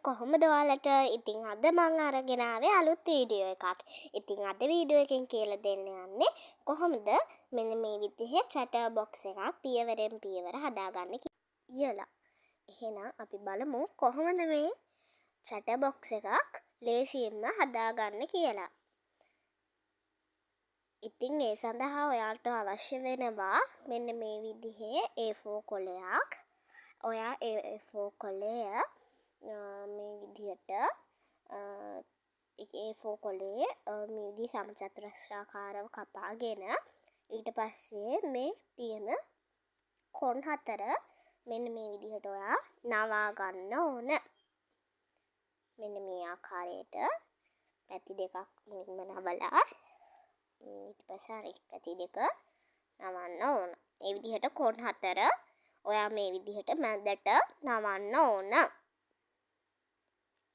කොහොමද ඔයාලට? ඉතින් අද මම අරගෙන ආවේ අලුත් වීඩියෝ එකක්. ඉතින් අද වීඩියෝ එකෙන් කියලා දෙන්න යන්නේ කොහොමද මෙන්න මේ විදිහේ චැටර් බොක්ස් එකක් පියවරෙන් පියවර හදාගන්නේ කියලා. එහෙනම් අපි බලමු කොහොමද මේ චැටර් බොක්ස් එකක් ලේසියෙන්ම හදාගන්න කියලා. ඉතින් ඒ සඳහා ඔයාලට අවශ්‍ය වෙනවා මෙන්න මේ විදිහේ A4 කොලයක්. ඔයා A4 කොලය මේ විදිහට A4 කොලේ මේ විදිහ සමචතුරස්‍රාකාරව කපාගෙන ඊට පස්සේ මේ තියෙන කොන් හතර මෙන්න මේ විදිහට ඔයා නවා ගන්න ඕන. මෙන්න මේ ආකාරයට පැති දෙකක් මෙන්න නවලා ඊට පස්සේ අනිත් පැති දෙක නවන්න ඕන. ඒ විදිහට කොන් හතර ඔයා මේ විදිහට මැදට නවන්න ඕන.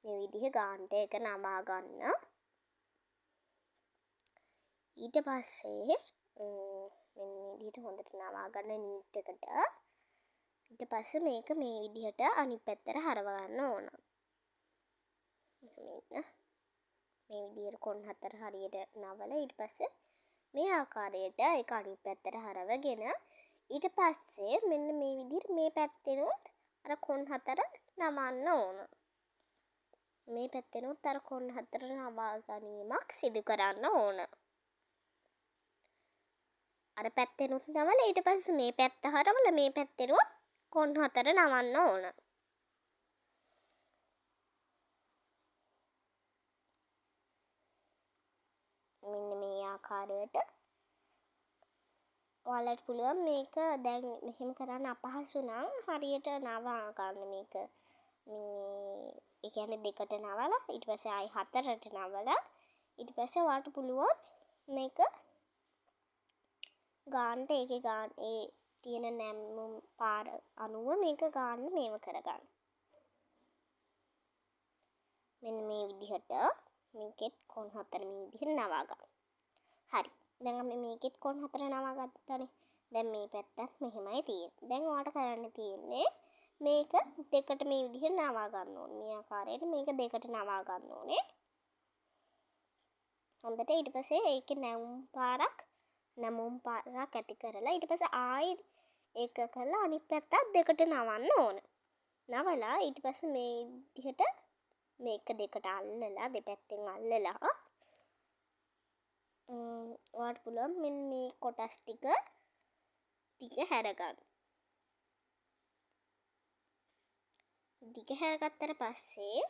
මේ විදිහ ගානට එක නවා ගන්න. ඊට පස්සේ මෙන්න මේ විදිහට හොඳට නවා ගන්න නීට් එකට. ඊට පස්සේ මේක මේ විදිහට අනිත් පැත්තට හරව ගන්න ඕන. මේ විදිහට කොන් හතර හරියට නවලා ඊට පස්සේ මේ ආකාරයට ඒක අනිත් පැත්තට හරවගෙන ඊට පස්සේ මෙන්න මේ විදිහට මේ පැත්තෙනුත් අර කොන් හතර නවන්න ඕන. මේ පැත්තෙනුත් අර කොන් හතර නවා ගැනීමක් සිදු කරන්න ඕන. අර පැත්තෙනුත් නවලා ඊට පස්සේ මේ පැත්ත හරවලා මේ පැත්තෙනුත් කොන් හතර නවන්න ඕන. මෙන්න මේ ආකාරයට ඔයාලට පුළුවන් මේක දැන් මෙහෙම කරන්න අපහසු නම් හරියට නවා ගන්න මේක. ඒ කියන්නේ දෙකට නවලා ඊට පස්සේ ආයි හතරට නවලා ඊට පස්සේ ඔයාලට පුළුවන් මේක ගානට ඒකේ ගාන ඒ තියෙන නැම්මුම් පාර අනුව මේක ගාන්න මේව කරගන්න. මෙන්න මේ විදිහට මේකෙත් කොන් හතර මේ විදිහට නවා ගන්න. හරි. දැන් අපි මේකෙත් කොන් හතර නවා ගත්තානේ. දැන් මේ පැත්තත් මෙහෙමයි තියෙන්නේ. දැන් ඔයාලට කරන්න තියෙන්නේ මේක දෙකට මේ විදිහට නවා ගන්න ඕනේ. මේ ආකාරයට මේක දෙකට නවා ගන්න ඕනේ. හොඳට ඊට පස්සේ ඒකේ නැමුම් පාරක් ඇති කරලා ඊට පස්සේ ආයෙ ඒක කරලා අනිත් පැත්තත් දෙකට නවන්න ඕන. නවලා ඊට පස්සේ මේ විදිහට මේක දෙකට අල්ලලා දෙපැත්තෙන් අල්ලලා ඔයාලට පුළුවන් මෙන්න මේ කොටස් ටික හැරගන්න. ටික හැරගත්තට පස්සේ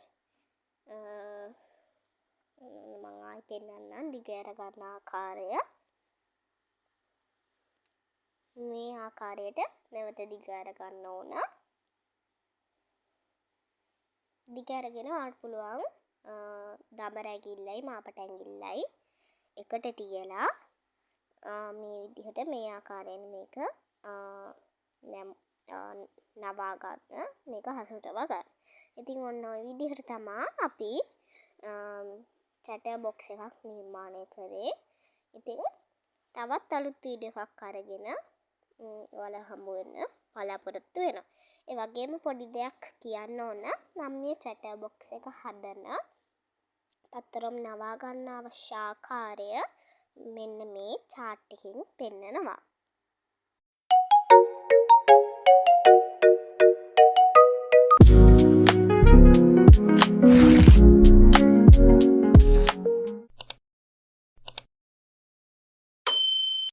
මම ආයෙ පෙන්නන්නම් දිග හැර ගන්න ආකාරය. මේ ආකාරයට නැවත දිග හැර ගන්න ඕන. දිග අරගෙන ඔයාලට පුළුවන් දමර ඇඟිල්ලයි මාපට ඇඟිල්ලයි එකට තියලා මේ විදිහට මේ ආකාරයෙන් මේක නවා ගන්න. මේක හසුතව ගන්න. ඉතින් ඔන්න ඔය විදිහට තමයි අපි චැටර් බොක්ස් එකක් නිර්මාණය කරේ. ඉතින් තවත් අලුත් වීඩියෝ එකක් අරගෙන ඔයාලා හම්බ වෙන්න බලාපොරොත්තු වෙනවා. ඒ වගේම පොඩි දෙයක් කියන්න ඕන. මම මේ චැටර් බොක්ස් එක හදන පතරම් නවා ගන්න අවශ්‍ය ආකාරය මෙන්න මේ chart එකකින් පෙන්නනවා.